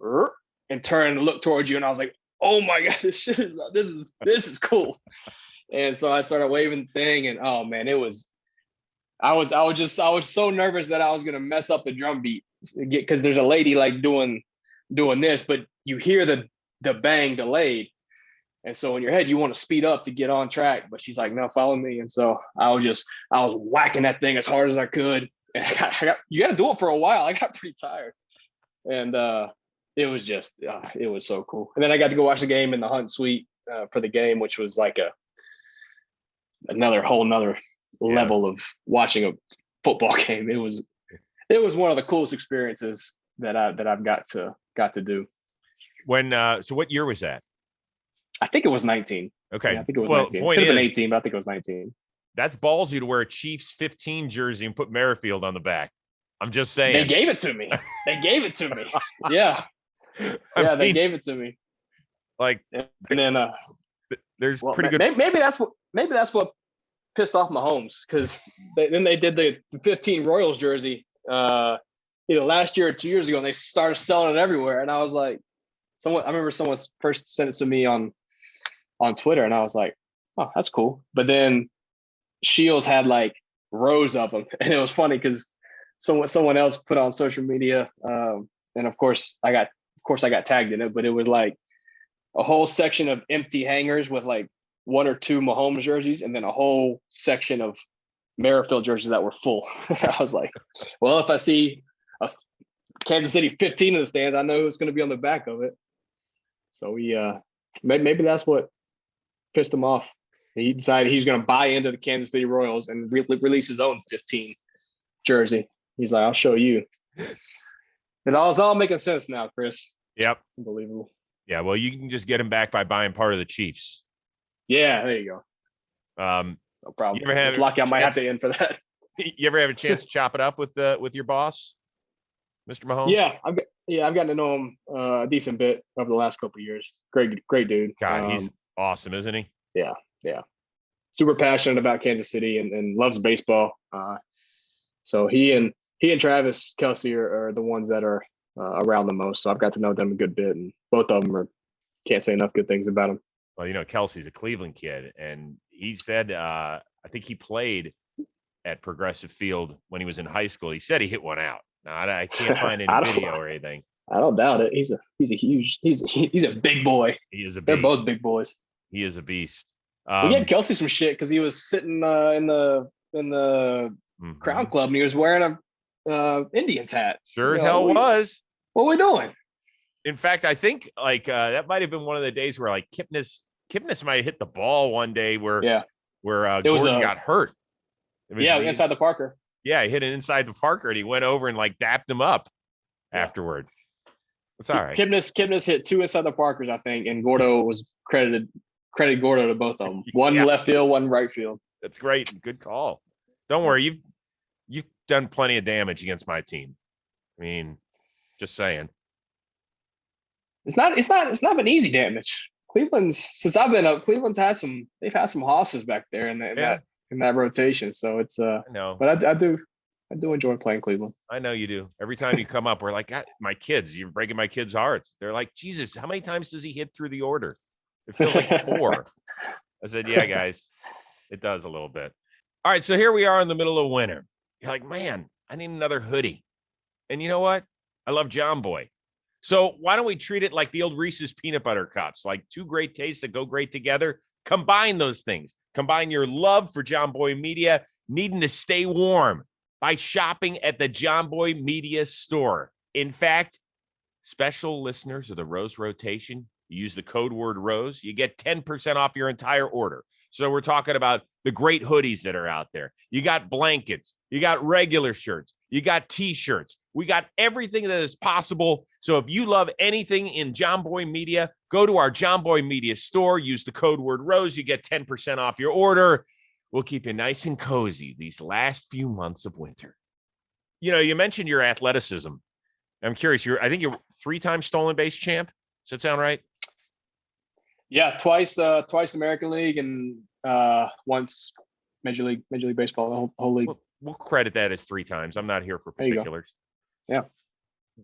and turn and look towards you. And I was like, "Oh my god, this is cool." And so I started waving the thing, and oh man, I was so nervous that I was gonna mess up the drum beat, because there's a lady like doing this, but you hear the bang delayed. And so in your head, you want to speed up to get on track, but she's like, "No, follow me." And so I was whacking that thing as hard as I could. And you got to do it for a while. I got pretty tired, and it was just, it was so cool. And then I got to go watch the game in the Hunt Suite for the game, which was like another level of watching a football game. It was one of the coolest experiences that I've got to do. When so what year was that? I think it was 19. Okay. Yeah, I think it was 19. Could have been 18, but I think it was 19. That's ballsy to wear a Chiefs 15 jersey and put Merrifield on the back. I'm just saying. They gave it to me. Yeah. Yeah, they gave it to me. Like, and then there's pretty good. Maybe that's what pissed off Mahomes, because they did the 15 Royals jersey either last year or 2 years ago, and they started selling it everywhere. And I was like, I remember someone first sent it to me on Twitter, and I was like, "Oh, that's cool." But then Shields had like rows of them, and it was funny because someone else put on social media, and of course I got tagged in it, but it was like a whole section of empty hangers with like one or two Mahomes jerseys, and then a whole section of Merrifield jerseys that were full. I was like, well, if I see a Kansas City 15 in the stands, I know it's going to be on the back of it. So maybe that's what pissed him off. He decided he's going to buy into the Kansas City Royals and release his own 15 jersey. He's like, "I'll show you." It's all making sense now, Chris. Yep. Unbelievable. Yeah, well, you can just get him back by buying part of the Chiefs. Yeah, there you go. No problem. It's lucky I might have to end for that. You ever have a chance to chop it up with your boss, Mr. Mahomes? Yeah, I've gotten to know him a decent bit over the last couple of years. Great dude. God, he's awesome, isn't he? Yeah. Super passionate about Kansas City and loves baseball. So he and Travis Kelce are the ones that are around the most. So I've got to know them a good bit, and both of them can't say enough good things about him. Well, Kelce's a Cleveland kid, and he said, I think he played at Progressive Field when he was in high school. He said he hit one out. Now, I can't find any video or anything. I don't doubt it. He's a big boy. He is a beast. They're both big boys. He is a beast. We gave Kelce some shit because he was sitting in the Crown Club, and he was wearing a Indians hat. Sure as hell was. What are we doing? In fact, I think like that might have been one of the days where like Kipnis might have hit the ball one day where Gordon got hurt. Inside the Parker. Yeah, he hit it inside the Parker, and he went over and like dapped him up afterward. It's all right. Kipnis hit two inside the Parkers, I think, and Gordo was credited Gordo to both of them. One left field, one right field. That's great. Good call. Don't worry, you've done plenty of damage against my team. I mean, just saying. It's not been easy damage. Since I've been up, Cleveland's had some hosses back there in that rotation. So it's I know. But I do I do enjoy playing Cleveland. I know you do. Every time you come up, we're like, God, my kids, you're breaking my kids' hearts. They're like, Jesus, how many times does he hit through the order? It feels like 4. I said, yeah, guys, it does a little bit. All right, so here we are in the middle of winter. You're like, man, I need another hoodie. And you know what? I love JOMBOY. So why don't we treat it like the old Reese's peanut butter cups, like 2 great tastes that go great together? Combine those things. Combine your love for JOMBOY Media, needing to stay warm by shopping at the JOMBOY Media store. In fact, special listeners of the Rose Rotation, you use the code word ROSE, you get 10% off your entire order. So we're talking about the great hoodies that are out there. You got blankets, you got regular shirts, you got t-shirts. We got everything that is possible. So if you love anything in JOMBOY Media, go to our JOMBOY Media store, use the code word ROSE, you get 10% off your order. We'll keep you nice and cozy these last few months of winter. You know, you mentioned your athleticism. I'm curious, I think you're 3-time stolen base champ. Does that sound right? Yeah, twice American League and once Major League Baseball, the whole league. We'll credit that as 3 times. I'm not here for particulars. Yeah.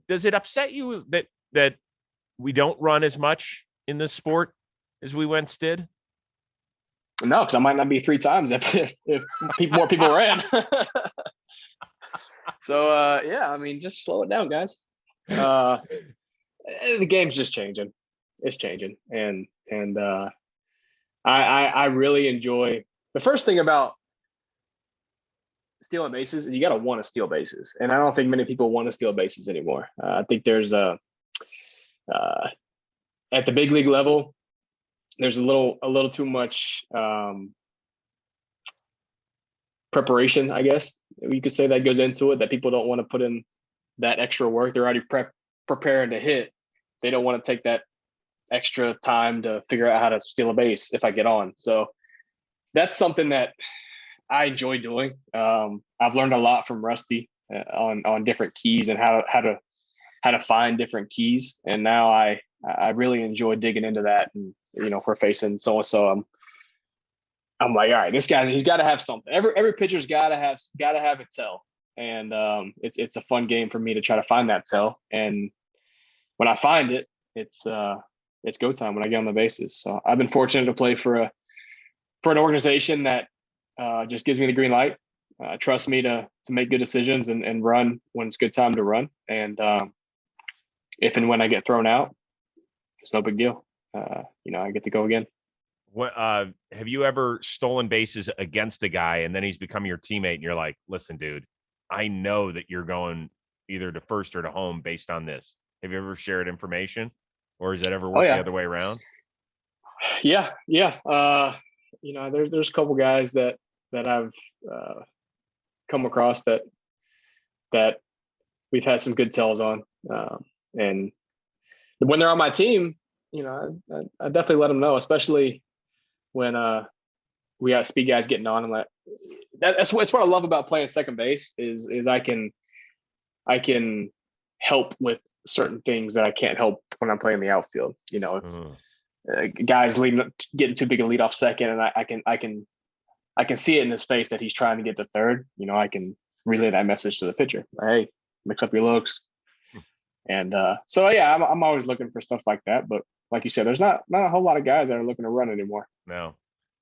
Does it upset you that we don't run as much in this sport as we once did? No, because I might not be 3 times if more people ran. So yeah, I mean, just slow it down, guys. The game's just changing. It's changing, and I really enjoy the first thing about stealing bases. You got to want to steal bases, and I don't think many people want to steal bases anymore. I think there's at the big league level, there's a little too much preparation, I guess you could say, that goes into it, that people don't want to put in that extra work. They're already preparing to hit. They don't want to take that extra time to figure out how to steal a base if I get on. So that's something that I enjoy doing. I've learned a lot from Rusty on different keys and how to find different keys. And now I really enjoy digging into that. And, you know, if we're facing so-and-so, I'm like, all right, this guy, he's got to have something. Every pitcher's got to have a tell. And it's a fun game for me to try to find that tell. And when I find it, it's go time when I get on the bases. So I've been fortunate to play for an organization that just gives me the green light, trusts me to make good decisions and run when it's good time to run. And if and when I get thrown out, it's no big deal. You know, I get to go again. What have you ever stolen bases against a guy and then he's become your teammate and you're like, listen, dude, I know that you're going either to first or to home based on this. Have you ever shared information, or has that ever worked the other way around? Yeah. You know, there's a couple guys that I've come across that we've had some good tells on, and when they're on my team, you know, I definitely let them know, especially when we got speed guys getting on, and that's what I love about playing second base is I can help with certain things that I can't help when I'm playing the outfield. You know, if guys getting too big a lead off second, and I can see it in his face that he's trying to get to third. You know, I can relay that message to the pitcher. Hey, mix up your looks. And so yeah, I'm always looking for stuff like that. But like you said, there's not a whole lot of guys that are looking to run anymore. No.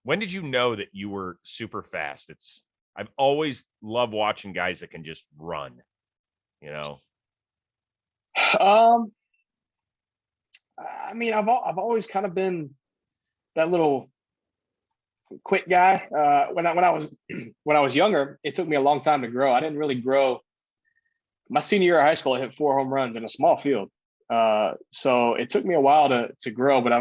When did you know that you were super fast? I've always loved watching guys that can just run, you know. I mean, I've always kind of been that little quick guy. When I was younger, it took me a long time to grow. I didn't really grow. My senior year of high school, I hit 4 home runs in a small field. So it took me a while to grow, but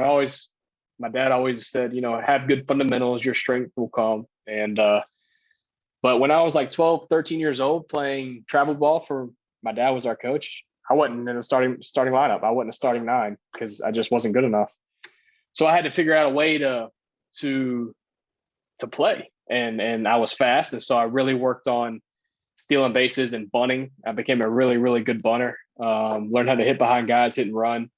my dad always said, you know, have good fundamentals, your strength will come. And, but when I was like 12, 13 years old playing travel ball for my dad was our coach, I wasn't in the starting lineup. I wasn't a starting 9 because I just wasn't good enough. So I had to figure out a way to play, and I was fast. And so I really worked on stealing bases and bunting. I became a really, really good bunter. Learned how to hit behind guys, hit and run.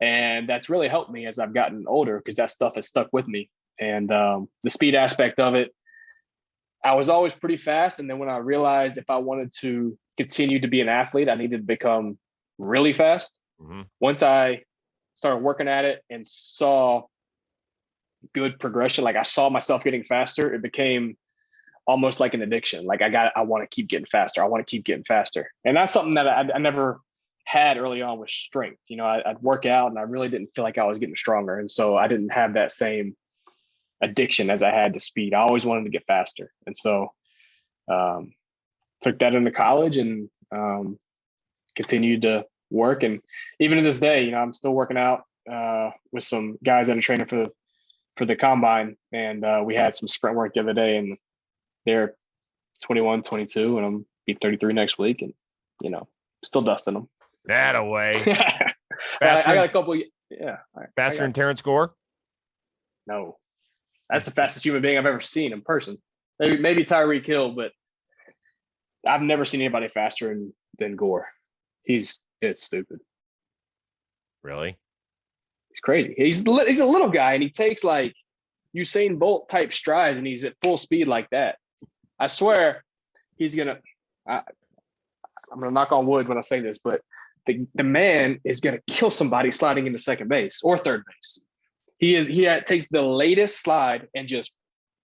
And that's really helped me as I've gotten older because that stuff has stuck with me. And the speed aspect of it, I was always pretty fast. And then when I realized if I wanted to continue to be an athlete, I needed to become really fast. Mm-hmm. Once I started working at it and saw good progression, like I saw myself getting faster, it became almost like an addiction. Like I want to keep getting faster. I want to keep getting faster. And that's something that I never had early on with strength. You know, I'd work out and I really didn't feel like I was getting stronger. And so I didn't have that same addiction as I had to speed. I always wanted to get faster. And so took that into college and continued to work. And even to this day, you know, I'm still working out with some guys that are training for the combine. And we had some sprint work the other day, and they're 21, 22, and I'm be 33 next week. And, you know, still dusting them. That away. I got a couple. Yeah. Faster than Terrence Gore? No. That's the fastest human being I've ever seen in person. Maybe Tyreek Hill, but I've never seen anybody faster than Gore. It's stupid. Really? He's crazy. He's a little guy, and he takes like Usain Bolt type strides, and he's at full speed like that. I swear he's going to I'm going to knock on wood when I say this, but the man is going to kill somebody sliding into second base or third base. He takes the latest slide and just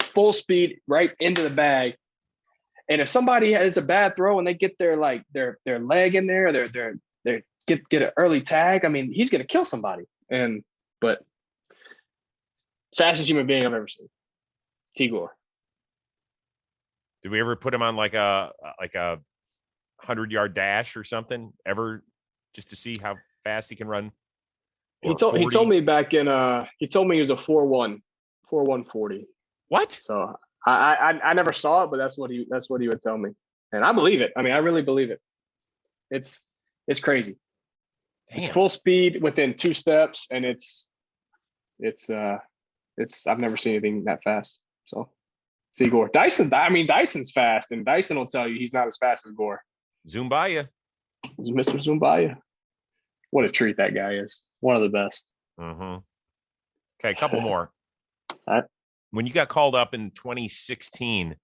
full speed right into the bag. And if somebody has a bad throw and they get their leg in there, they get an early tag, I mean, he's going to kill somebody. But fastest human being I've ever seen, T. Gore. Did we ever put him on like a 100-yard dash or something ever, just to see how fast he can run? He told me back in he told me he was a 4.1 40. What? So I never saw it, but that's what he would tell me, and I believe it. I mean, I really believe it. It's crazy. Damn. It's full speed within 2 steps, and it's I've never seen anything that fast. So see Gore. Dyson's fast, and Dyson will tell you he's not as fast as Gore. Zumbaya. Mr. Zumbaya. What a treat that guy is. One of the best. Mm-hmm. Okay, a couple more. All right. When you got called up in 2016,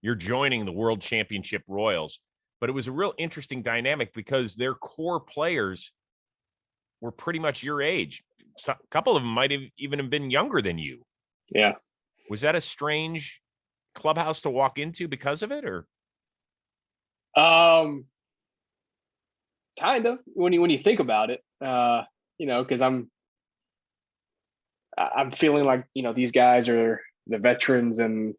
you're joining the World Championship Royals, but it was a real interesting dynamic because their core players were pretty much your age. A couple of them might have even been younger than you. Yeah. Was that a strange clubhouse to walk into because of it, or? Kind of, when you think about it, you know, because I'm feeling like, you know, these guys are the veterans, and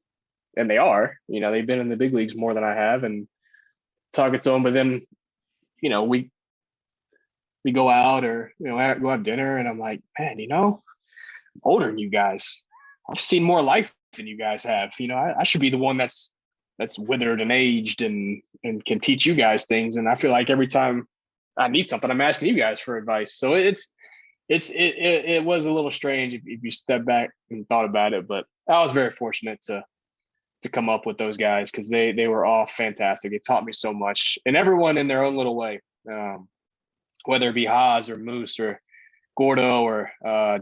they are, you know, they've been in the big leagues more than I have, and talking to them. But then, you know, we go out, or, you know, go have dinner, and I'm like, man, you know, I'm older than you guys. I've seen more life than you guys have. You know, I should be the one that's withered and aged and can teach you guys things. And I feel like every time I need something, I'm asking you guys for advice. So it was a little strange if you step back and thought about it, but I was very fortunate to come up with those guys, because they were all fantastic. They taught me so much, and everyone in their own little way, whether it be Haas or Moose or Gordo or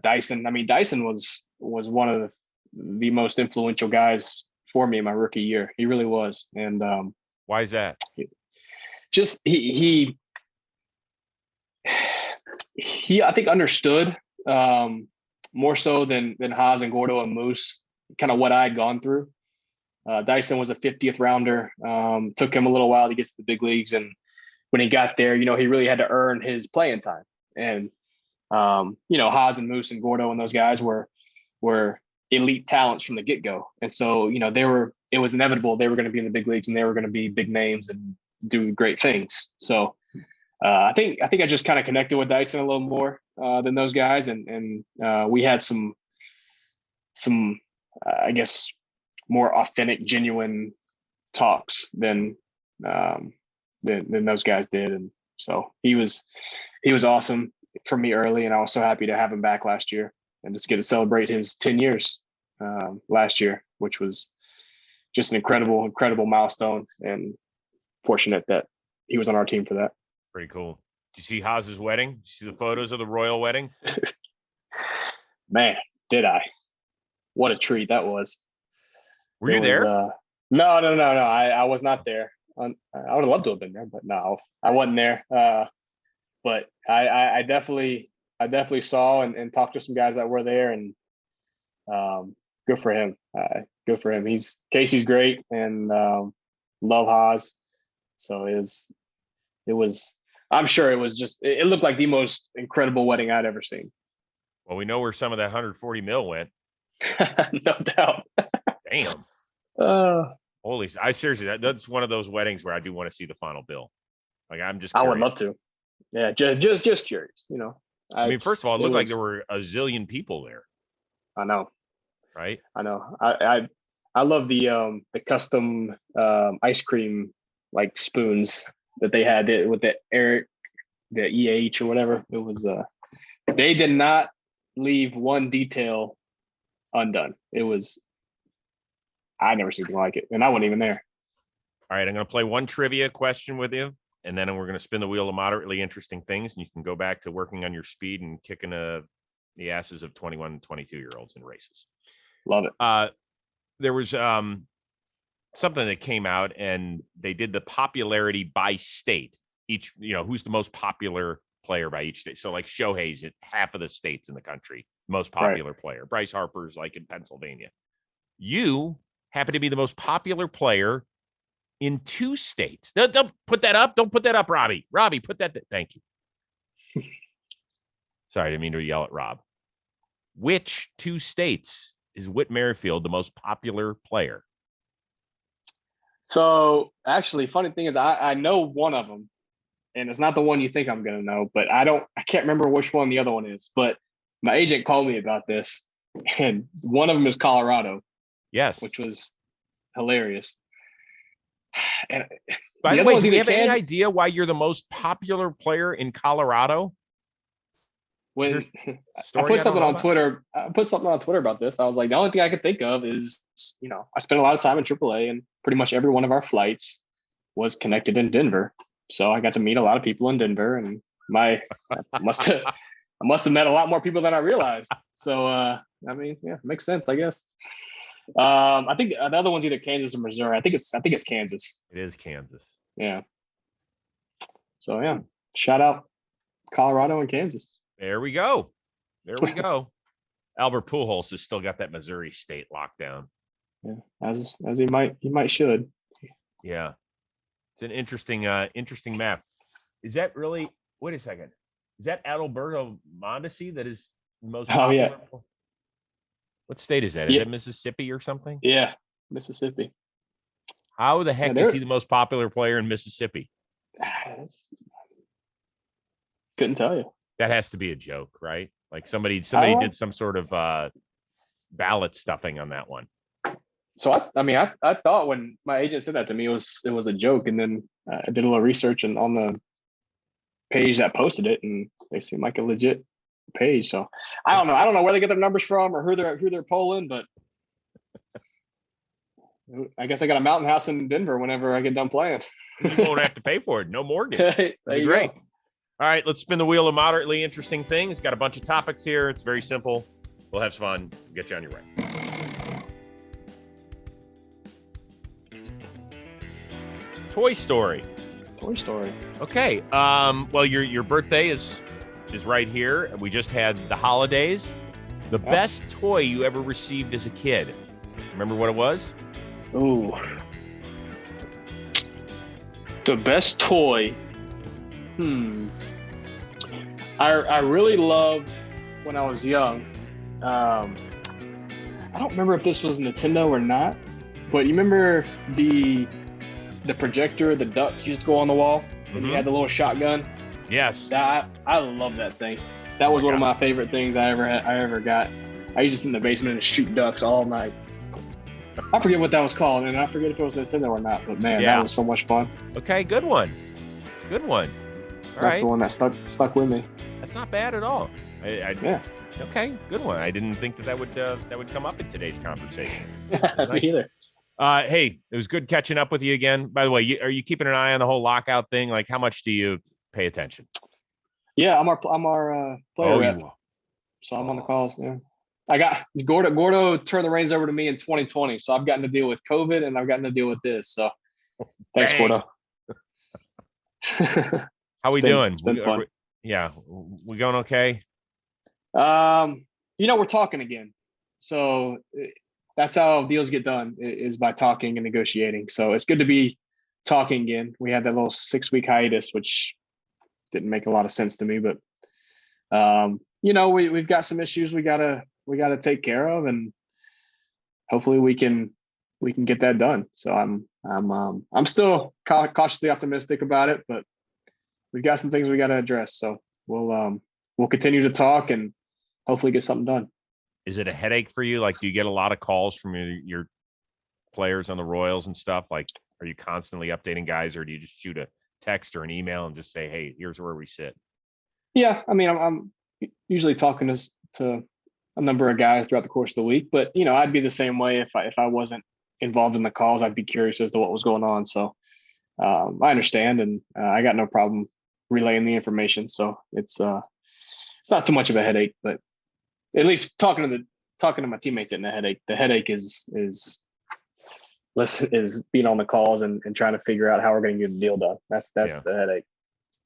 Dyson. I mean, Dyson was one of the most influential guys for me in my rookie year. He really was. And why is that? Just he I think understood more so than Haas and Gordo and Moose, kind of what I had gone through. Dyson was a 50th rounder. Took him a little while to get to the big leagues, and when he got there, you know, he really had to earn his playing time. And you know, Haas and Moose and Gordo and those guys were elite talents from the get-go. And so, you know, it was inevitable they were going to be in the big leagues, and they were going to be big names and do great things. So I think I just kind of connected with Dyson a little more than those guys, and we had some I guess more authentic, genuine talks than those guys did. And so he was awesome for me early, and I was so happy to have him back last year and just get to celebrate his 10 years last year, which was just an incredible milestone, and fortunate that he was on our team for that. Pretty cool. Did you see Haas's wedding? Did you see the photos of the royal wedding? Man, did I? What a treat that was. Were you there? No. I was not there. I would have loved to have been there, but no, I wasn't there. But I definitely saw and talked to some guys that were there, and good for him. Good for him. Casey's great, and love Haas. So it was. I'm sure it was just. It looked like the most incredible wedding I'd ever seen. Well, we know where some of that 140 mil went. No doubt. Damn. Holy! I seriously, that's one of those weddings where I do want to see the final bill. Like, I'm just. Curious. I would love to. Yeah, just curious. I mean, first of all, it looked like there were a zillion people there. I know. Right. I know. I love the custom ice cream like spoons that they had with the EH or whatever. It was they did not leave one detail undone. It was. I never seen anything like it, and I wasn't even there. All right, I'm going to play one trivia question with you, and then we're going to spin the wheel of moderately interesting things, and you can go back to working on your speed and kicking the asses of 21 and 22-year-olds in races. Love it. There was something that came out, and they did the popularity by state. Each, who's the most popular player by each state. So like Shohei's at half of the states in the country, most popular player. Bryce Harper's like in Pennsylvania. You happen to be the most popular player in 2 states. Don't put that up. Don't put that up, Robbie. Robbie, put that. Thank you. Sorry, I didn't mean to yell at Rob. Which 2 states is Whit Merrifield the most popular player? So actually, funny thing is, I know one of them, and it's not the one you think I'm gonna know, but I can't remember which one the other one is. But my agent called me about this, and one of them is Colorado. Yes, which was hilarious. And by the way, do you have any idea why you're the most popular player in Colorado? When I put something on Twitter, about this. I was like, the only thing I could think of is, I spent a lot of time in AAA, and pretty much every one of our flights was connected in Denver. So I got to meet a lot of people in Denver, and I must have met a lot more people than I realized. So I mean, yeah, makes sense, I guess. I think the other one's either Kansas or Missouri. I think it's Kansas. It is Kansas. Yeah. So yeah, shout out Colorado and Kansas. There we go. Albert Pujols has still got that Missouri State lockdown. Yeah, as he might should. Yeah, it's an interesting map. Is that really? Wait a second. Is that Adalberto Mondesi that is the most popular? Yeah. What state is that? Is it Mississippi or something? Yeah, Mississippi. How the heck is he the most popular player in Mississippi? Couldn't tell you. That has to be a joke, right? Like somebody did some sort of ballot stuffing on that one. So I thought when my agent said that to me, it was a joke, and then I did a little research and on the page that posted it, and they seem like a legit page. So I don't know where they get their numbers from or who they're polling, but I guess I got a mountain house in Denver whenever I get done playing. You won't have to pay for it. No mortgage. That'd be great. Go. All right, let's spin the wheel of moderately interesting things. Got a bunch of topics here. It's very simple. We'll have some fun. Get you on your way. Toy Story. Okay. Well, your birthday is right here. We just had the holidays. The best toy you ever received as a kid. Remember what it was? Ooh. The best toy. I really loved when I was young. I don't remember if this was Nintendo or not, but you remember the projector, the duck used to go on the wall, and you had the little shotgun. Yes. I love that thing. That was one of my favorite things I ever got. I used to sit in the basement and shoot ducks all night. I forget what that was called, and I forget if it was Nintendo or not. But man, that was so much fun. Okay, good one. That's the one that stuck with me. That's not bad at all. Yeah. Okay, good one. I didn't think that would come up in today's conversation. Me either. Hey, it was good catching up with you again. By the way, are you keeping an eye on the whole lockout thing? Like, how much do you pay attention? Yeah, I'm our player rep. So I'm on the calls. Yeah. I got Gordo turned the reins over to me in 2020. So I've gotten to deal with COVID and I've gotten to deal with this. So thanks, Bang. Gordo. How we doing? It's been fun. We going okay? We're talking again. So that's how deals get done, is by talking and negotiating. So it's good to be talking again. We had that little 6-week hiatus, which didn't make a lot of sense to me, but we've got some issues we gotta take care of, and hopefully we can get that done. So I'm still cautiously optimistic about it, but we've got some things we got to address. So we'll continue to talk and hopefully get something done. Is it a headache for you? Like, do you get a lot of calls from your players on the Royals and stuff? Like, are you constantly updating guys, or do you just shoot a text or an email and just say, hey, here's where we sit? Yeah. I mean, I'm usually talking to a number of guys throughout the course of the week, but I'd be the same way if I wasn't involved in the calls. I'd be curious as to what was going on. So I understand, and I got no problem relaying the information. So it's not too much of a headache, but at least talking to my teammates isn't a headache. The headache is being on the calls and trying to figure out how we're going to get the deal done. That's the headache.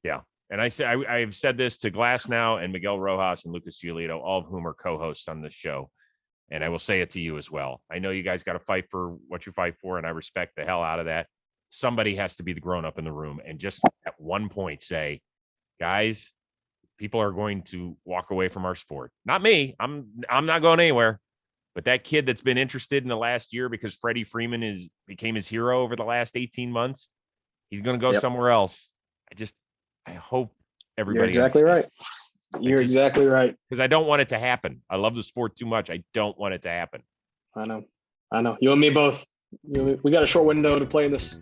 Yeah. And I've said this to Glass now and Miguel Rojas and Lucas Giolito, all of whom are co-hosts on this show. And I will say it to you as well. I know you guys got to fight for what you fight for, and I respect the hell out of that. Somebody has to be the grown-up in the room and just at one point say, guys, people are going to walk away from our sport. Not me. I'm not going anywhere. But that kid that's been interested in the last year because Freddie Freeman became his hero over the last 18 months, he's going to go somewhere else. I hope everybody. You're exactly right. You're exactly right. Because I don't want it to happen. I love the sport too much. I don't want it to happen. I know. You and me both. We got a short window to play this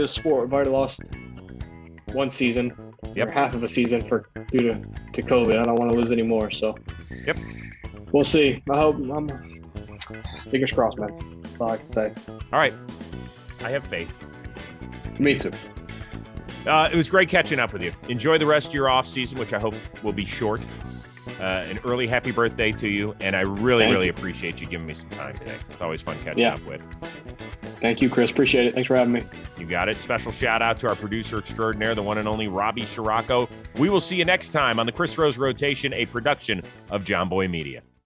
sport. We've already lost one season, or half of a season due to COVID. I don't want to lose any more. So, we'll see. I hope. Fingers crossed, man. That's all I can say. All right, I have faith. Me too. It was great catching up with you. Enjoy the rest of your off season, which I hope will be short. An early happy birthday to you, and I really appreciate you giving me some time today. It's always fun catching up with. Thank you, Chris. Appreciate it. Thanks for having me. You got it. Special shout out to our producer extraordinaire, the one and only Robbie Scirocco. We will see you next time on the Chris Rose Rotation, a production of JOMBOY Media.